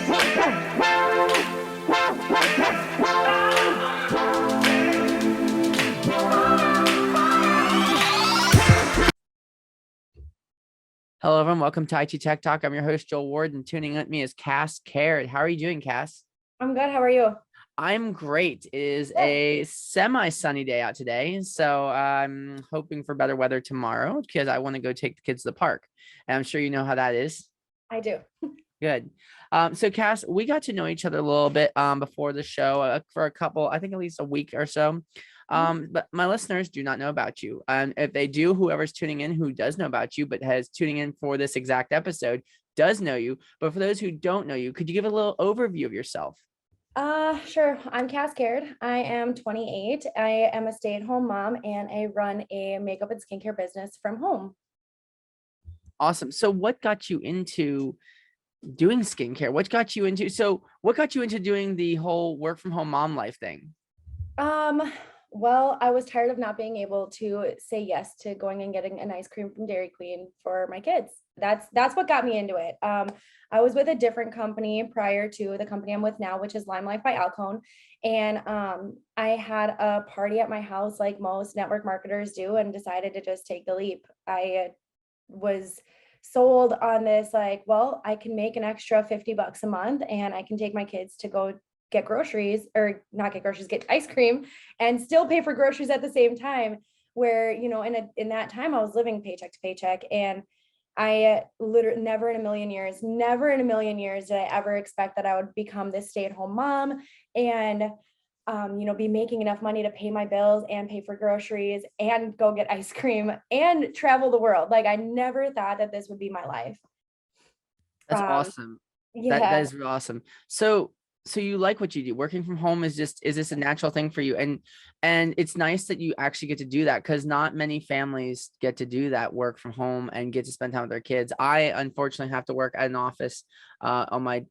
Hello, everyone. Welcome to IT Tech Talk. I'm your host, Joel Ward, and tuning in with me is Kass Caird. How are you doing, Kass? I'm good. How are you? I'm great. It is a semi-sunny day out today, so I'm hoping for better weather tomorrow because I want to go take the kids to the park. And I'm sure you know how that is. I do. Good. So Kass, we got to know each other a little bit before the show for a couple, I think at least a week or so. But my listeners do not know about you. And if they do, whoever's tuning in who does know about you, but has tuning in for this exact episode does know you. But for those who don't know you, could you give a little overview of yourself? Sure. I'm Kass Caird. I am 28. I am a stay-at-home mom and I run a makeup and skincare business from home. Awesome. So what got you into doing skincare? What got you into doing the whole work from home mom life thing? Well, I was tired of not being able to say yes to going and getting an ice cream from Dairy Queen for my kids. That's what got me into it. I was with a different company prior to the company I'm with now, which is Lime Life by Alcone. And I had a party at my house like most network marketers do and decided to just take the leap. I was sold on this, like, well, I can make an extra $50 a month and I can take my kids to go get groceries, or not get groceries, get ice cream and still pay for groceries at the same time. Where, in that time I was living paycheck to paycheck, and I literally never in a million years did I ever expect that I would become this stay-at-home mom and be making enough money to pay my bills and pay for groceries and go get ice cream and travel the world. Like, I never thought that this would be my life. That's awesome. That Yeah. is real awesome. So you like what you do. Working from home is this a natural thing for you? And it's nice that you actually get to do that, because not many families get to do that, work from home and get to spend time with their kids. I unfortunately have to work at an office on my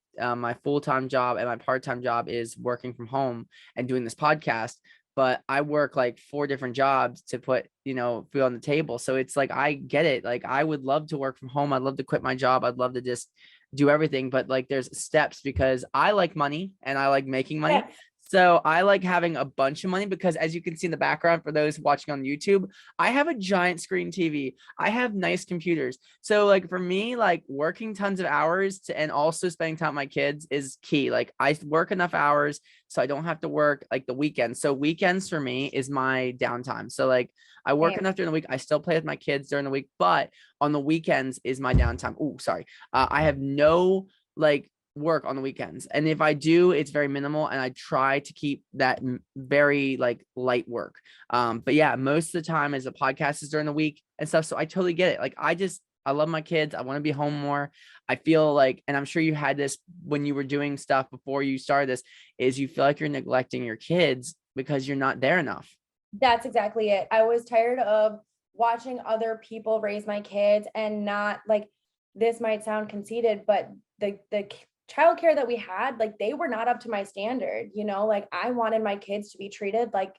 full-time job, and my part-time job is working from home and doing this podcast. But I work like 4 different jobs to put, food on the table. So it's like, I get it. Like, I would love to work from home. I'd love to quit my job. I'd love to just do everything, but like, there's steps, because I like money and I like making money. Yeah. So I like having a bunch of money, because as you can see in the background, for those watching on YouTube, I have a giant screen TV. I have nice computers. So like, for me, like, working tons of hours and also spending time with my kids is key. Like, I work enough hours so I don't have to work like the weekends. So weekends for me is my downtime. So like, I work Same. enough during the week. I still play with my kids during the week, but on the weekends is my downtime. Oh, sorry. I have no like work on the weekends, and if I do, it's very minimal, and I try to keep that very like light work. But yeah, most of the time as a podcast is during the week and stuff. So I totally get it. Like, I love my kids. I want to be home more. I feel like, and I'm sure you had this when you were doing stuff before you started this, is you feel like you're neglecting your kids because you're not there enough. That's exactly it. I was tired of watching other people raise my kids and not, like, this might sound conceited, but the childcare that we had, like, they were not up to my standard, like, I wanted my kids to be treated like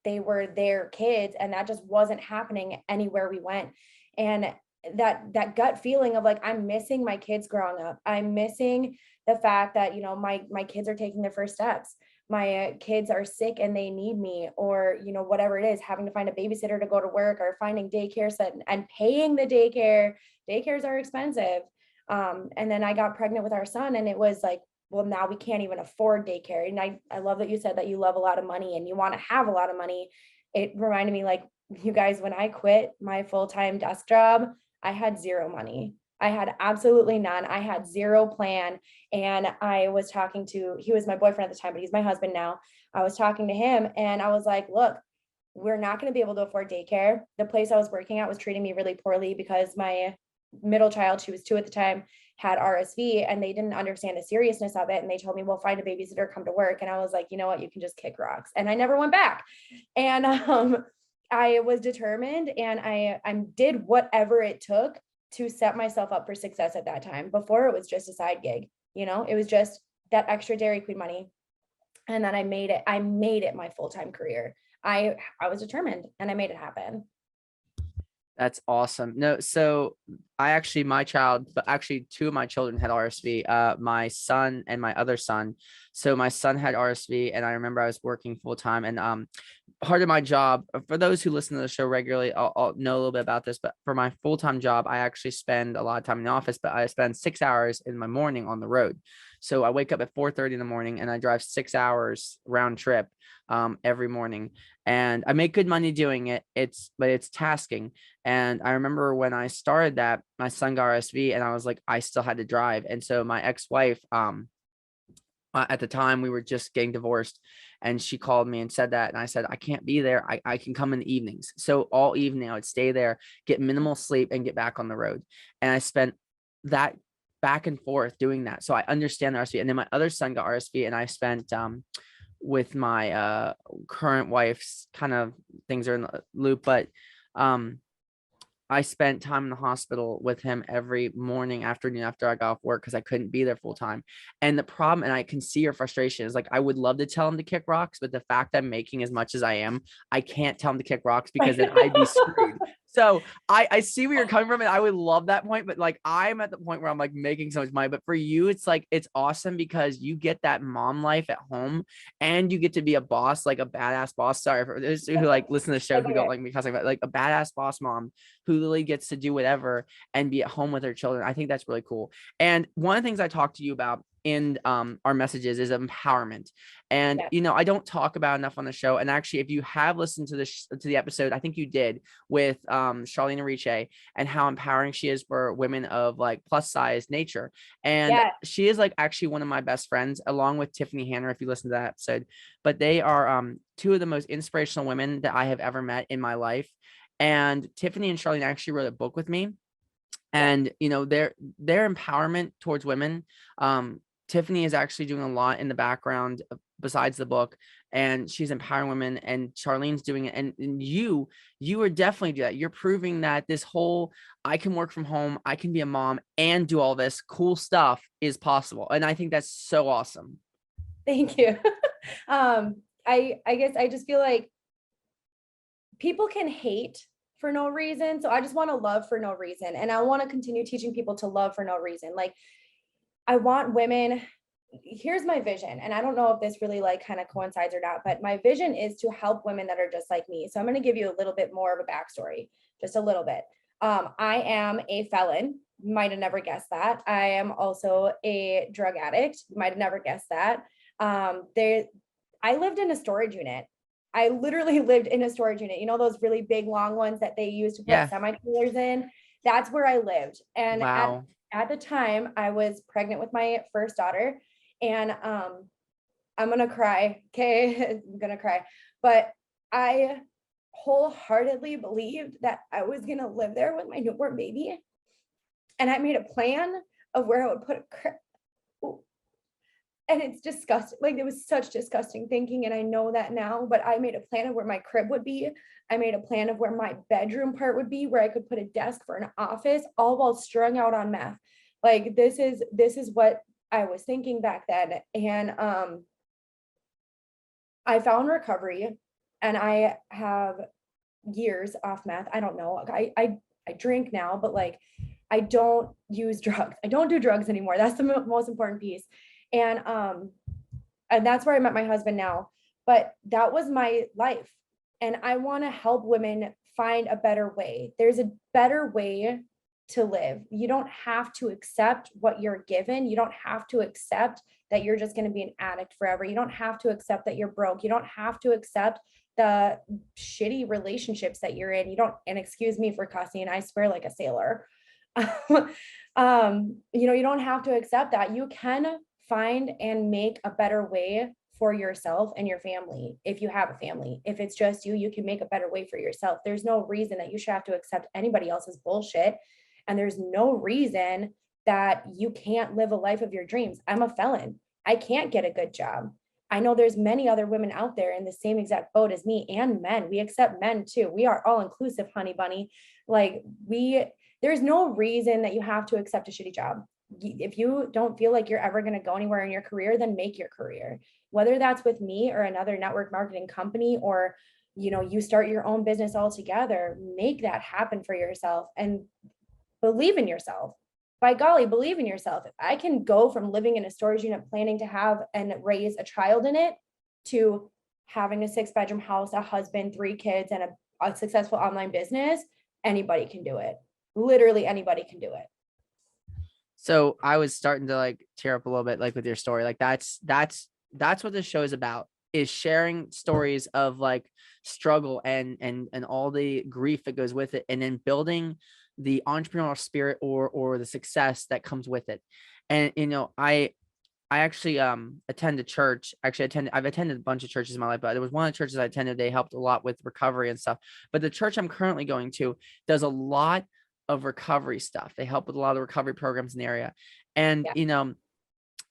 they were their kids, and that just wasn't happening anywhere we went. And that gut feeling of like, I'm missing my kids growing up. I'm missing the fact that, my kids are taking their first steps. My kids are sick and they need me, or, whatever it is, having to find a babysitter to go to work, or finding daycare set and paying the daycare. Daycares are expensive. And then I got pregnant with our son, and it was like, well, now we can't even afford daycare. And I love that you said that you love a lot of money and you want to have a lot of money. It reminded me, like, you guys, when I quit my full-time desk job, I had zero money. I had absolutely none. I had zero plan. And I was talking to, he was my boyfriend at the time, but he's my husband now. I was talking to him and I was like, look, we're not going to be able to afford daycare. The place I was working at was treating me really poorly because my middle child, she was 2 at the time, had RSV, and they didn't understand the seriousness of it. And they told me, well, find a babysitter, come to work. And I was like, you know what, you can just kick rocks. And I never went back. And I was determined, and I did whatever it took to set myself up for success at that time. Before, it was just a side gig, it was just that extra Dairy Queen money. And then I made it my full-time career. I was determined and I made it happen. That's awesome. No, so I actually, my child, but actually two of my children had RSV, my son and my other son. So my son had RSV, and I remember I was working full time, and part of my job, for those who listen to the show regularly, I'll know a little bit about this, but for my full-time job, I actually spend a lot of time in the office, but I spend 6 hours in my morning on the road. So I wake up at 4:30 in the morning and I drive 6 hours round trip every morning, and I make good money doing it. But it's tasking. And I remember when I started that, my son got RSV, and I was like, I still had to drive. And so my ex-wife, at the time we were just getting divorced, and she called me and said that, and I said, I can't be there. I can come in the evenings. So all evening I would stay there, get minimal sleep, and get back on the road. And I spent that back and forth doing that, so I understand the RSV. And then my other son got RSV, and I spent with my current wife's, kind of, things are in the loop, but um I spent time in the hospital with him every morning, afternoon, after I got off work, because I couldn't be there full time. And the problem, and I can see your frustration, is like, I would love to tell him to kick rocks, but the fact I'm making as much as I am, I can't tell him to kick rocks because then I'd be screwed. So I see where you're coming from, and I would love that point, but like, I'm at the point where I'm like making so much money. But for you, it's like, it's awesome because you get that mom life at home, and you get to be a boss, like a badass boss. Sorry for those who like listen to the show who don't like me cussing, but like a badass boss mom who literally gets to do whatever and be at home with her children. I think that's really cool. And one of the things I talked to you about in our messages is empowerment. And Yeah. I don't talk about enough on the show. And actually, if you have listened to to the episode, I think you did, with Charlene Ariche, and how empowering she is for women of like plus size nature. And Yeah. she is like actually one of my best friends, along with Tiffany Hanner, if you listen to that episode. But they are two of the most inspirational women that I have ever met in my life. And Tiffany and Charlene actually wrote a book with me, Yeah. and their empowerment towards women. Tiffany is actually doing a lot in the background besides the book, and she's empowering women, and Charlene's doing it. And you are definitely do that. You're proving that this whole, I can work from home, I can be a mom and do all this cool stuff, is possible. And I think that's so awesome. Thank you. um, I guess I just feel like people can hate for no reason. So I just want to love for no reason. And I want to continue teaching people to love for no reason. Like, I want women, here's my vision. And I don't know if this really like kind of coincides or not, but my vision is to help women that are just like me. So I'm going to give you a little bit more of a backstory, just a little bit. I am a felon. Might have never guessed that. I am also a drug addict. Might have never guessed that. I lived in a storage unit. I literally lived in a storage unit. You know, those really big, long ones that they use to put Yeah. semi-trailers in? That's where I lived. And Wow. at the time, I was pregnant with my first daughter. And I'm gonna cry. Okay, I'm gonna cry. But I wholeheartedly believed that I was gonna live there with my newborn baby. And I made a plan of where I would put and it's disgusting. Like, it was such disgusting thinking, and I know that now, but I made a plan of where my crib would be. I made a plan of where my bedroom part would be, where I could put a desk for an office, all while strung out on meth. Like, this is what I was thinking back then. And I found recovery, and I have years off meth. I don't know. I drink now, but like, I don't use drugs. I don't do drugs anymore. That's the most important piece. And that's where I met my husband now. But that was my life. And I want to help women find a better way. There's a better way to live. You don't have to accept what you're given. You don't have to accept that you're just going to be an addict forever. You don't have to accept that you're broke. You don't have to accept the shitty relationships that you're in. You don't, and excuse me for cussing, I swear like a sailor. You don't have to accept that. You can find and make a better way for yourself and your family. If you have a family, if it's just you, you can make a better way for yourself. There's no reason that you should have to accept anybody else's bullshit. And there's no reason that you can't live a life of your dreams. I'm a felon. I can't get a good job. I know there's many other women out there in the same exact boat as me, and men. We accept men too. We are all inclusive, honey bunny. Like, there's no reason that you have to accept a shitty job. If you don't feel like you're ever going to go anywhere in your career, then make your career, whether that's with me or another network marketing company, or you start your own business altogether, make that happen for yourself and believe in yourself. By golly, believe in yourself. If I can go from living in a storage unit, planning to have and raise a child in it, to having a 6-bedroom house, a husband, 3 kids, and a successful online business, anybody can do it. Literally anybody can do it. So I was starting to like tear up a little bit, like with your story. Like that's what this show is about, is sharing stories of like struggle and all the grief that goes with it, and then building the entrepreneurial spirit or the success that comes with it. And I actually attend a church. Actually, I've attended a bunch of churches in my life, but there was one of the churches I attended. They helped a lot with recovery and stuff. But the church I'm currently going to does a lot of recovery stuff. They help with a lot of recovery programs in the area. And Yeah.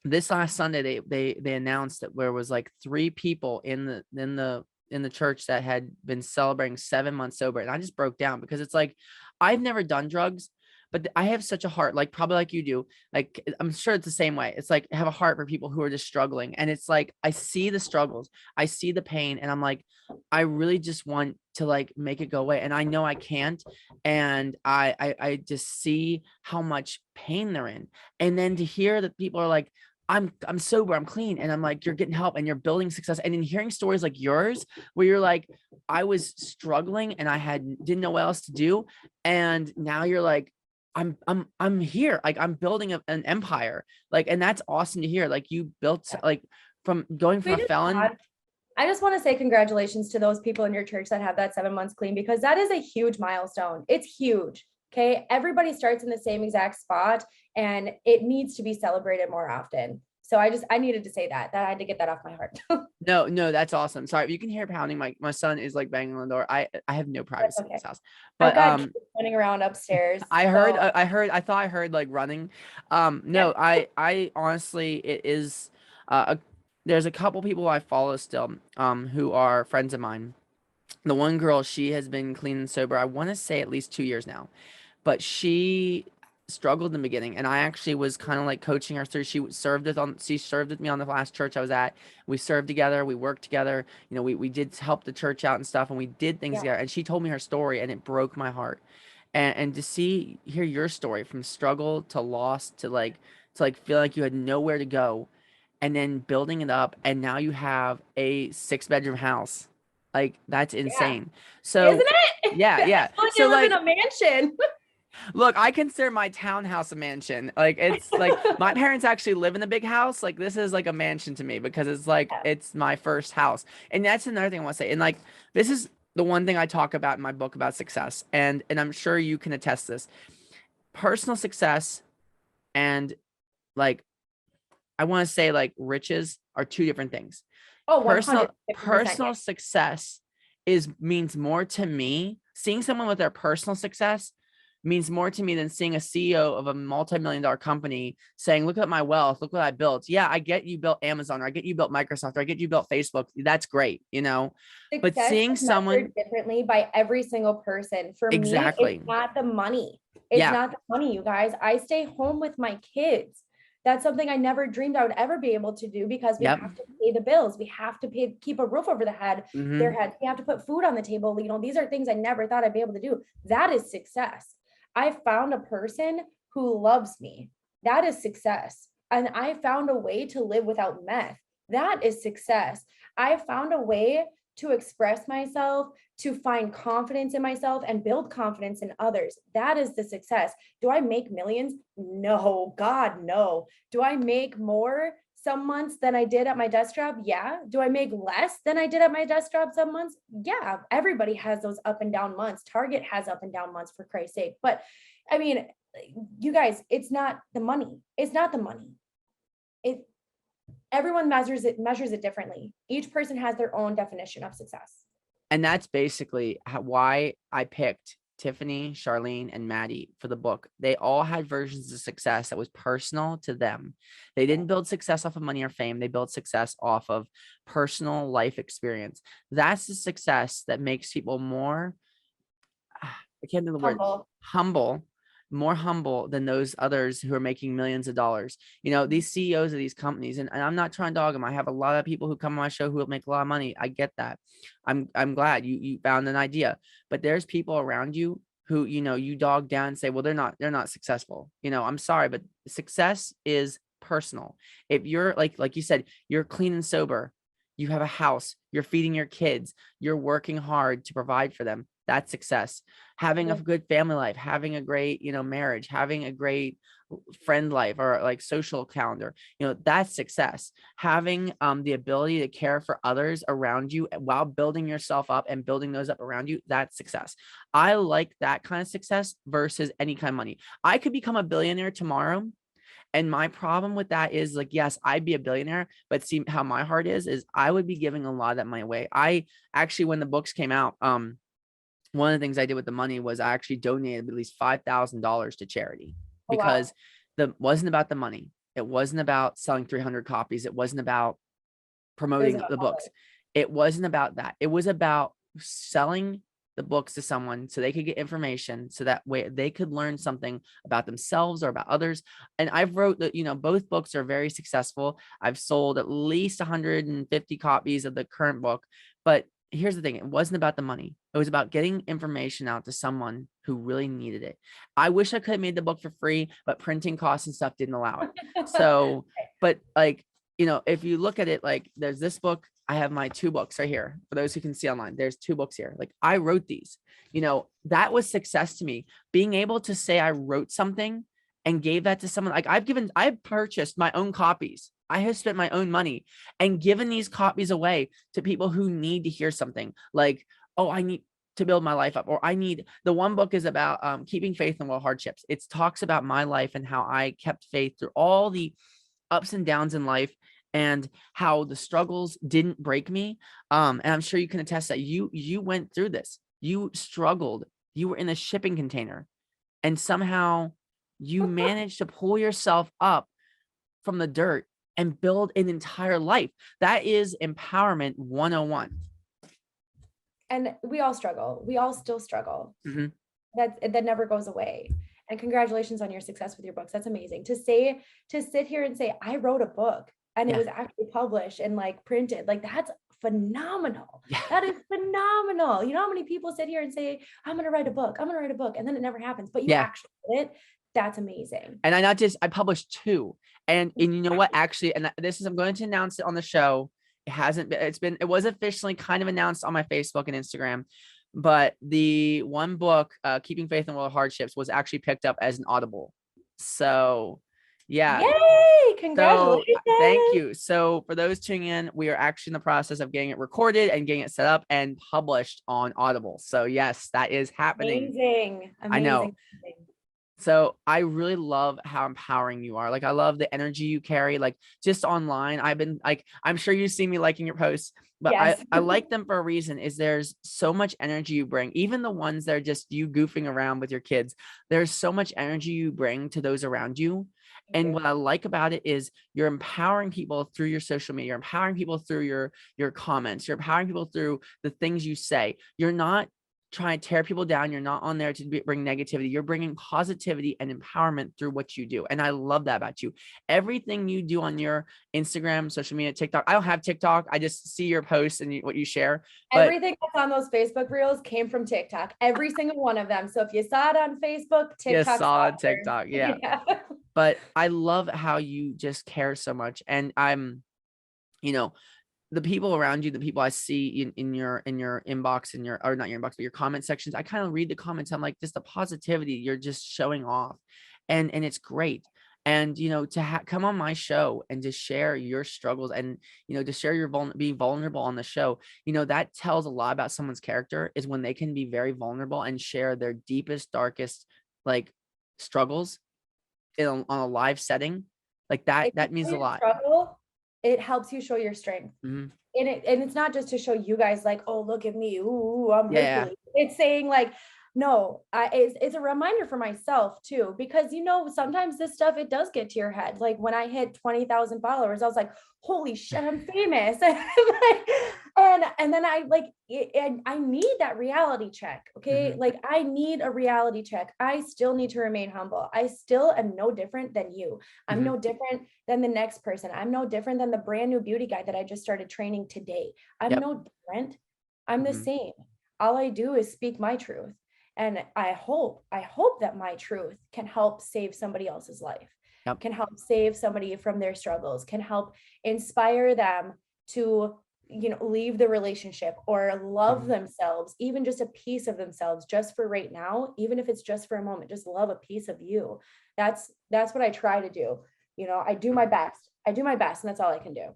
this last Sunday they announced that there was like 3 people in the church that had been celebrating 7 months sober. And I just broke down, because it's like, I've never done drugs, but I have such a heart, like probably like you do. Like, I'm sure it's the same way. It's like, I have a heart for people who are just struggling. And it's like, I see the struggles, I see the pain, and I'm like, I really just want to like make it go away. And I know I can't. And I just see how much pain they're in. And then to hear that people are like, I'm sober, I'm clean. And I'm like, you're getting help and you're building success. And in hearing stories like yours, where you're like, I was struggling and didn't know what else to do. And now you're like, I'm here. Like, I'm building an empire. Like, and that's awesome to hear. Like, you built like from going from a felon. I just want to say congratulations to those people in your church that have that 7 months clean, because that is a huge milestone. It's huge. Okay. Everybody starts in the same exact spot, and it needs to be celebrated more often. So I needed to say that I had to get that off my heart. No, that's awesome. Sorry, you can hear pounding. My son is like banging on the door. I have no privacy in Okay. this house. I've But got kids running around upstairs. I thought I heard like running. Yeah. No, I honestly, it is there's a couple people I follow still who are friends of mine. The one girl, she has been clean and sober, I want to say at least 2 years now, but she struggled in the beginning, and I actually was kind of like coaching her through. She served with me on the last church I was at. We served together, we worked together, we did help the church out and stuff, and we did things Yeah. together. And she told me her story, and it broke my heart. And to hear your story, from struggle to loss to like feel like you had nowhere to go, and then building it up, and now you have a 6-bedroom house. Like, that's Yeah. insane. Isn't So it? yeah, I yeah. feel like So I live in like, a mansion. look, I consider my townhouse a mansion. Like, it's like my parents actually live in a big house. Like, this is like a mansion to me, because it's like Yeah. it's my first house. And that's another thing I want to say. And like, this is the one thing I talk about in my book about success. And I'm sure you can attest this. Personal success and, like, I want to say, like, riches are 2 different things. Oh, Personal 150%. Yeah. success means more to me. Seeing someone with their personal success means more to me than seeing a CEO of a multi-million-dollar company saying, look at my wealth, look what I built. Yeah, I get you built Amazon, or I get you built Microsoft, or I get you built Facebook. That's great, but Success seeing is measured someone. differently by every single person. For me, it's Exactly. not the money. It's Yeah. not the money, you guys. I stay home with my kids. That's something I never dreamed I would ever be able to do, because we Yep. have to pay the bills. We have to keep a roof over their Hmm. heads. We have to put food on the table. These are things I never thought I'd be able to do. That is success. I found a person who loves me. That is success. And I found a way to live without meth. That is success. I found a way to express myself, to find confidence in myself and build confidence in others. That is the success. Do I make millions? No, God, no. Do I make more some months than I did at my desk job? Yeah. Do I make less than I did at my desk job some months? Yeah. Everybody has those up and down months. Target has up and down months, for Christ's sake. But I mean, you guys, it's not the money. It's not the money. It Everyone measures it differently. Each person has their own definition of success. And that's basically why I picked Tiffany, Charlene, and Maddie for the book. They all had versions of success that was personal to them. They didn't build success off of money or fame. They built success off of personal life experience. That's the success that makes people more, I can't think of the word, Humble. humble, more humble than those others who are making millions of dollars. You know, these CEOs of these companies, and I'm not trying to dog them. I have a lot of people who come on my show who will make a lot of money. I get that. I'm glad you found an idea, but there's people around you who, you know, you dog down and say, well, they're not successful. You know, I'm sorry, but success is personal. If you're like you said, you're clean and sober, you have a house, you're feeding your kids, you're working hard to provide for them, that's success. Having a good family life, having a great, you know, marriage, having a great friend life or like social calendar, you know, that's success. Having the ability to care for others around you while building yourself up and building those up around you, that's success. I like that kind of success versus any kind of money. I could become a billionaire tomorrow, and my problem with that is like, yes, I'd be a billionaire, but see how my heart is I would be giving a lot of that money away. I actually, when the books came out, one of the things I did with the money was I actually donated at least $5,000 to charity, Oh, wow. because the wasn't about the money. It wasn't about selling 300 copies. It wasn't about It was promoting about the books. It wasn't about that. It was about selling the books to someone so they could get information, so that way they could learn something about themselves or about others. And I've wrote that, you know, both books are very successful. I've sold at least 150 copies of the current book. But here's the thing, it wasn't about the money. It was about getting information out to someone who really needed it. I wish I could have made the book for free, but printing costs and stuff didn't allow it. So, but like, you know, if you look at it, like there's this book, I have my 2 books right here. For those who can see online, there's 2 books here. Like I wrote these, you know, that was success to me. Being able to say I wrote something and gave that to someone. Like I've purchased my own copies. I have spent my own money and given these copies away to people who need to hear something like, oh, I need to build my life up, or I need, the one book is about keeping faith in all hardships. It talks about my life and how I kept faith through all the ups and downs in life, and how the struggles didn't break me. And I'm sure you can attest that you went through this. You struggled. You were in a shipping container, and somehow you managed to pull yourself up from the dirt and build an entire life. That is empowerment 101. And we all struggle. We all still struggle. Mhm. That never goes away. And congratulations on your success with your books. That's amazing. To sit here and say, I wrote a book and it Yeah. was actually published and like printed, like that's phenomenal. Yeah. That is phenomenal. You know how many people sit here and say, I'm going to write a book, I'm going to write a book, and then it never happens, but you Yeah. actually did it. That's amazing. And I published 2. And you know what, actually, and this is, I'm going to announce it on the show. It hasn't been, it was officially kind of announced on my Facebook and Instagram, but the one book, Keeping Faith in World Hardships, was actually picked up as an Audible. So yeah. Yay! So Congratulations. thank you. So for those tuning in, we are actually in the process of getting it recorded and getting it set up and published on Audible. So yes, that is happening. Amazing. I know. Amazing. So I really love how empowering you are. Like I love the energy you carry, like just online. I've been like, I'm sure you see me liking your posts, but Yes. I like them for a reason. Is there's so much energy you bring, even the ones that are just you goofing around with your kids. There's so much energy you bring to those around you. And what I like about it is you're empowering people through your social media. You're empowering people through your comments. You're empowering people through the things you say. You're not trying to tear people down. You're not on there to bring negativity. You're bringing positivity and empowerment through what you do. And I love that about you. Everything you do on your Instagram, social media, TikTok. I don't have TikTok. I just see your posts and what you share. But everything that's on those Facebook reels came from TikTok, every single one of them. So if you saw it on Facebook, TikTok. saw TikTok. Yeah. But I love how you just care so much. And I'm, you know, the people around you, the people I see in your inbox, or not your inbox, but your comment sections, I kind of read the comments. I'm like, just the positivity you're just showing off. And it's great. And, you know, to come on my show and to share your struggles and, you know, to share your being vulnerable on the show, you know, that tells a lot about someone's character, is when they can be very vulnerable and share their deepest, darkest, like struggles on a live setting. Like that means a lot. Struggle, it helps you show your strength. Mhm. And it's not just to show you guys like, oh, look at me, ooh, I'm Yeah. Hercules. It's saying like, no, it's a reminder for myself too, because sometimes this stuff, it does get to your head. Like when I hit 20,000 followers, I was like, holy shit, I'm famous. And then and I need that reality check. Okay. Mhm. Like I need a reality check. I still need to remain humble. I still am no different than you. I'm Mhm. no different than the next person. I'm no different than the brand new beauty guy that I just started training today. I'm Yep. no different. I'm the Mhm. same. All I do is speak my truth. And I hope that my truth can help save somebody else's life, Yep. can help save somebody from their struggles, can help inspire them to, leave the relationship or love Mhm. themselves, even just a piece of themselves, just for right now, even if it's just for a moment, just love a piece of you. That's what I try to do. I do my best. I do my best, and that's all I can do.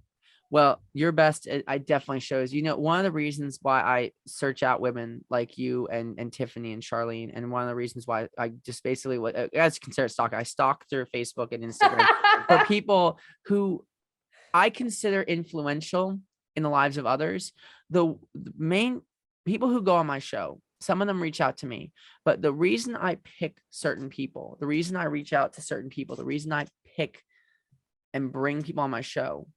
Well, your best, I definitely shows. One of the reasons why I search out women like you and Tiffany and Charlene, and one of the reasons why I just basically what as consider stalk, I stalk through Facebook and Instagram for people who I consider influential in the lives of others. The main people who go on my show, some of them reach out to me, but the reason I pick certain people, the reason I reach out to certain people, the reason I pick and bring people on my show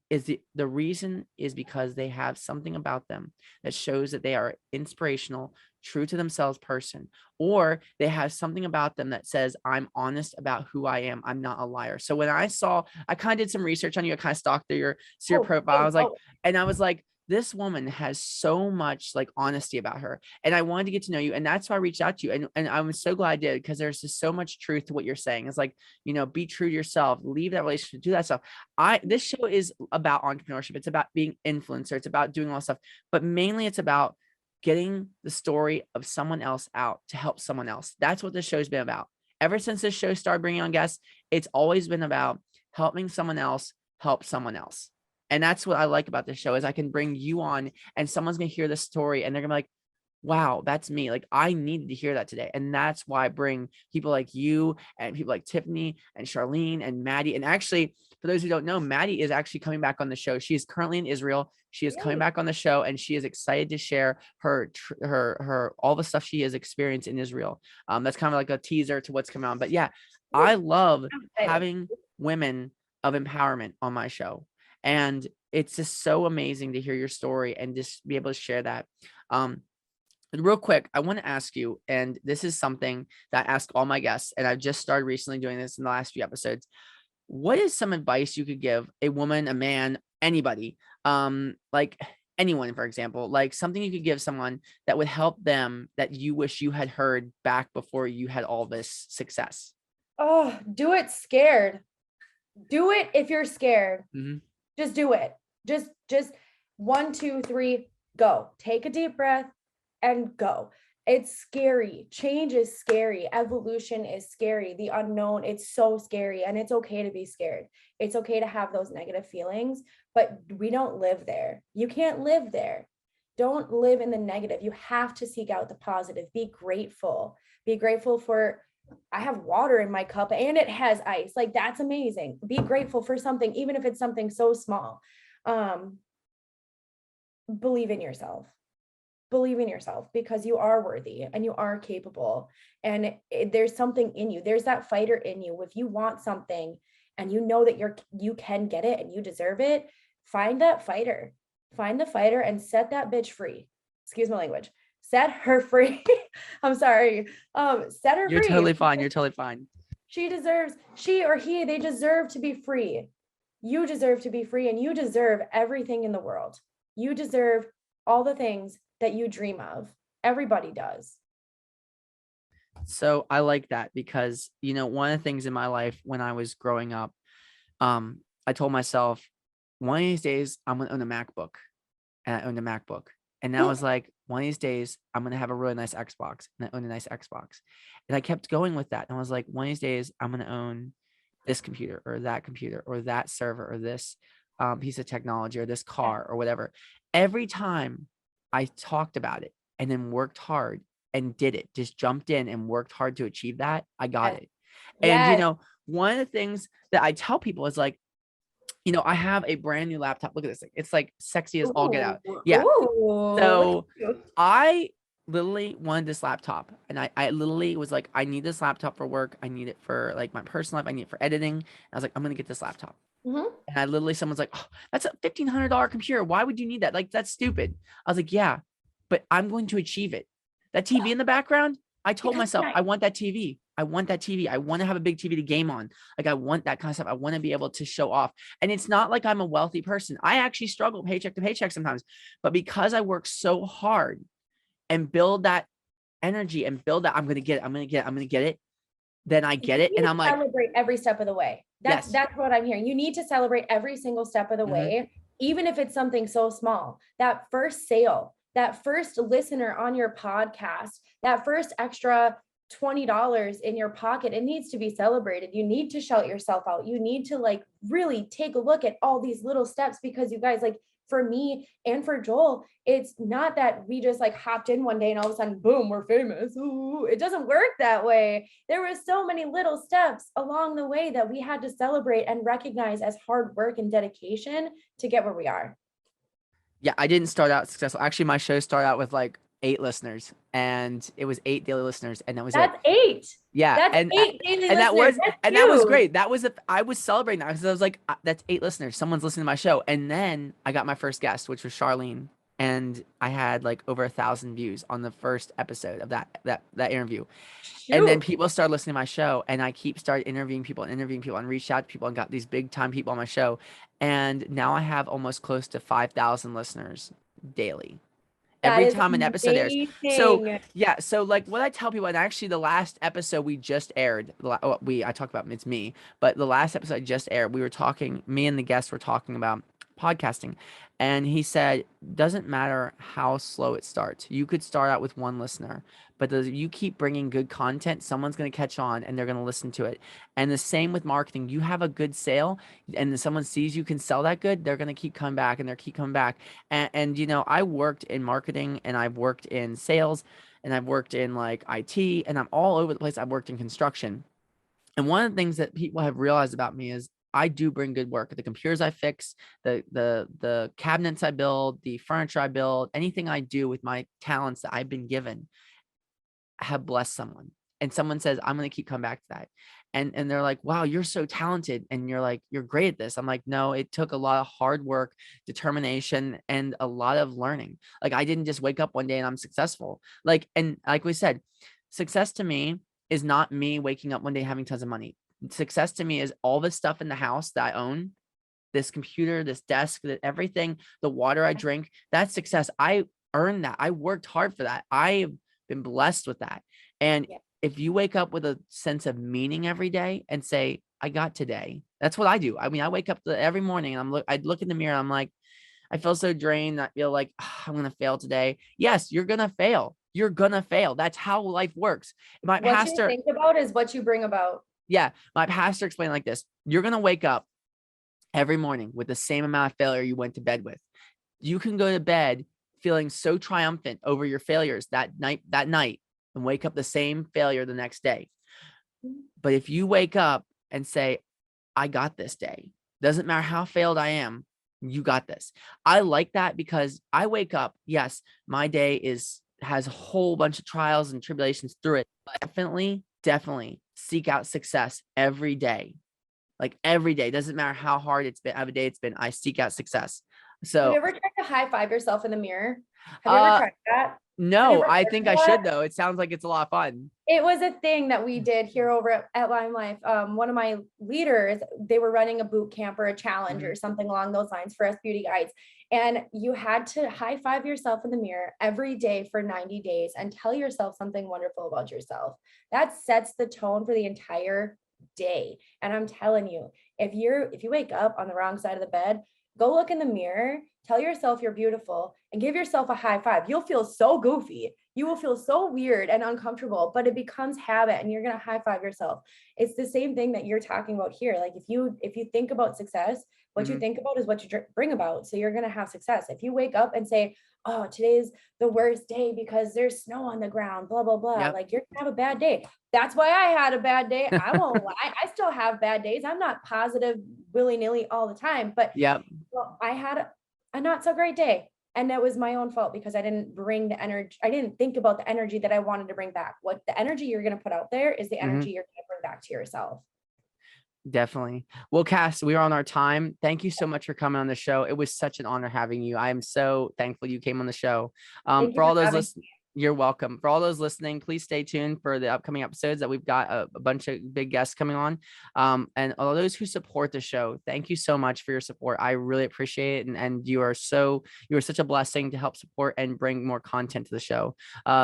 is the reason is because they have something about them that shows that they are inspirational, true to themselves person, or they have something about them that says, I'm honest about who I am. I'm not a liar. So when I kind of did some research on you, I kind of stalked through your Oh, profile. thanks. Oh, And I was like, this woman has so much like honesty about her. And I wanted to get to know you. And that's why I reached out to you. And I'm so glad I did, because there's just so much truth to what you're saying. It's like, be true to yourself, leave that relationship, do that stuff. This show is about entrepreneurship. It's about being influencer. It's about doing all this stuff, but mainly it's about getting the story of someone else out to help someone else. That's what this show's been about. Ever since this show started bringing on guests, it's always been about helping someone else help someone else. And that's what I like about this show is I can bring you on and someone's going to hear the story and they're going to be like, wow, that's me. Like I needed to hear that today. And that's why I bring people like you and people like Tiffany and Charlene and Maddie. And actually, for those who don't know, Maddie is actually coming back on the show. She is currently in Israel. She is coming yay. back on the show and she is excited to share her all the stuff she has experienced in Israel. That's kind of like a teaser to what's coming on. But yeah, I love I'm excited. having women of empowerment on my show. And it's just so amazing to hear your story and just be able to share that. Real quick, I want to ask you, and this is something that I ask all my guests, and I've just started recently doing this in the last few episodes. What is some advice you could give a woman, a man, anybody, like anyone, for example, like something you could give someone that would help them that you wish you had heard back before you had all this success? Oh, do it scared. Do it if you're scared. Mhm. Just do it. Just 1, 2, 3, go. Take a deep breath and go. It's scary. Change is scary. Evolution is scary. The unknown, it's so scary. And it's okay to be scared. It's okay to have those negative feelings, but we don't live there. You can't live there. Don't live in the negative. You have to seek out the positive. Be grateful. Be grateful for I have water in my cup and it has ice. Like that's amazing. Be grateful for something, even if it's something so small. Um, believe in yourself. Believe in yourself because you are worthy and you are capable. And there's something in you. There's that fighter in you. If you want something and you know that you can get it and you deserve it, find that fighter. Find the fighter and set that bitch free. Excuse my language. Set her free. I'm sorry. Set her You're free. totally fine. You're totally fine. She or he, they deserve to be free. You deserve to be free and you deserve everything in the world. You deserve all the things that you dream of. Everybody does. So I like that because, one of the things in my life when I was growing up, I told myself, one of these days I'm going to own a MacBook, and I owned a MacBook. And I was like, one of these days I'm going to have a really nice Xbox, and I owned a nice Xbox. And I kept going with that. And I was like, one of these days I'm going to own this computer or that server or this piece of technology or this Yeah. car or whatever. Every time I talked about it and then worked hard and did it, just jumped in and worked hard to achieve that, I got Yes. it. And, Yes. one of the things that I tell people is like, I have a brand new laptop. Look at this thing. It's like sexy as all get Ooh. out. Yeah. Ooh. Look at So you. I literally wanted this laptop, and I literally was like, I need this laptop for work. I need it for like my personal life. I need it for editing. And I was like, I'm gonna get this laptop. Mhm. And I literally, someone's like, oh, that's a $1,500 computer. Why would you need that? Like, that's stupid. I was like, yeah, but I'm going to achieve it. That TV in the background, I told That's myself, nice. I want that TV. I want that TV. I want to have a big TV to game on. Like, I want that kind of stuff. I want to be able to show off. And it's not like I'm a wealthy person. I actually struggle paycheck to paycheck sometimes. But because I work so hard and build that energy and build that, I'm going to get it. I'm going to get it. I'm going to get it. Then I You get it. need And to I'm like, celebrate every step of the way. That's yes. that's what I'm hearing. You need to celebrate every single step of the Mhm. way, even if it's something so small. That first sale, that first listener on your podcast, that first extra $20 in your pocket, it needs to be celebrated. You need to shout yourself out. You need to like really take a look at all these little steps, because you guys, like, for me and for Joel, it's not that we just like hopped in one day and all of a sudden, boom, we're famous. Ooh, it doesn't work that way. There were so many little steps along the way that we had to celebrate and recognize as hard work and dedication to get where we are. Yeah, I didn't start out successful. Actually, my show started out with like 8 listeners, and it was 8 daily listeners, and that was it. That's eight. Yeah, That's eight daily and that listeners. was That's and that was huge. great. That was I was celebrating that because I was like, that's 8 listeners. Someone's listening to my show." And then I got my first guest, which was Charlene, and I had like over 1,000 views on the first episode of that interview. And then Shoot. people started listening to my show, and I started interviewing people, and reached out to people and got these big time people on my show. And now I have almost close to 5,000 listeners daily. That Every is time an episode airs. So amazing. yeah, so like what I tell people, and actually the last episode we just aired, I talk about it's me, but the last episode I just aired, we were talking, me and the guest were talking about podcasting, and he said, doesn't matter how slow it starts. You could start out with 1 listener, but you keep bringing good content, someone's going to catch on and they're going to listen to it. And the same with marketing. You have a good sale, and then someone sees you can sell that good, they're going to keep coming back, and they're keep coming back. And you know, I worked in marketing, and I've worked in sales, and I've worked in like IT, and I'm all over the place. I've worked in construction. And one of the things that people have realized about me is I do bring good work. The computers I fix, the cabinets I build, the furniture I build, anything I do with my talents that I've been given have blessed someone. And someone says, I'm going to keep coming back to that. And they're like, wow, you're so talented. And you're like, you're great at this. I'm like, no, it took a lot of hard work, determination, and a lot of learning. Like, I didn't just wake up one day and I'm successful. Like, and like we said, success to me is not me waking up one day having tons of money. Success to me is all the stuff in the house that I own, this computer, this desk, that everything, the water I drink, that's success. I earned that. I worked hard for that. I've been blessed with that. And Yeah. if you wake up with a sense of meaning every day and say, I got today, that's what I do. I mean, I wake up every morning and I'd look in the mirror and I'm like, I feel so drained. I feel like, I'm going to fail today. Yes, you're going to fail. You're going to fail. That's how life works. My What you pastor, think about is what you bring about. yeah, my pastor explained like this. You're going to wake up every morning with the same amount of failure you went to bed with. You can go to bed feeling so triumphant over your failures that night and wake up the same failure the next day. But if you wake up and say, I got this day, doesn't matter how failed I am, you got this. I like that because I wake up, yes, my day has a whole bunch of trials and tribulations through it, but definitely seek out success every day. Like every day, doesn't matter how hard it's been, of a day it's been, I seek out success. Have you So, ever tried to high five yourself in the mirror? Have you ever uh, tried that? Have you no, ever I heard think of I that? should though. It sounds like it's a lot of fun. It was a thing that we did here over at Lime Life. One of my leaders, they were running a boot camp or a challenge or something along those lines for us beauty guides. And you had to high five yourself in the mirror every day for 90 days and tell yourself something wonderful about yourself. That sets the tone for the entire day. And I'm telling you, if you wake up on the wrong side of the bed, go look in the mirror, tell yourself you're beautiful, and give yourself a high five. You'll feel so goofy. You will feel so weird and uncomfortable, but it becomes habit and you're going to high five yourself. It's the same thing that you're talking about here. Like if you think about success, what you Mhm. think about is what you bring about. So you're going to have success. If you wake up and say, oh, today's the worst day because there's snow on the ground, blah, blah, blah. Yep. Like you're going to have a bad day. That's why I had a bad day. I won't lie. I still have bad days. I'm not positive willy-nilly all the time, but Yep. well, I had a not so great day. And that was my own fault because I didn't bring the energy. I didn't think about the energy that I wanted to bring back. What the energy you're going to put out there is the Mhm. energy you're going to bring back to yourself. Definitely. Well, Cass, we are on our time. Thank you so much for coming on the show. It was such an honor having you. I am so thankful you came on the show. Thank you For for all those having listening, you're welcome. For all those listening, please stay tuned for the upcoming episodes that we've got a bunch of big guests coming on. And all those who support the show, thank you so much for your support. I really appreciate it. And you are such a blessing to help support and bring more content to the show.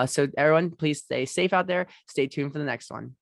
So everyone, please stay safe out there. Stay tuned for the next one.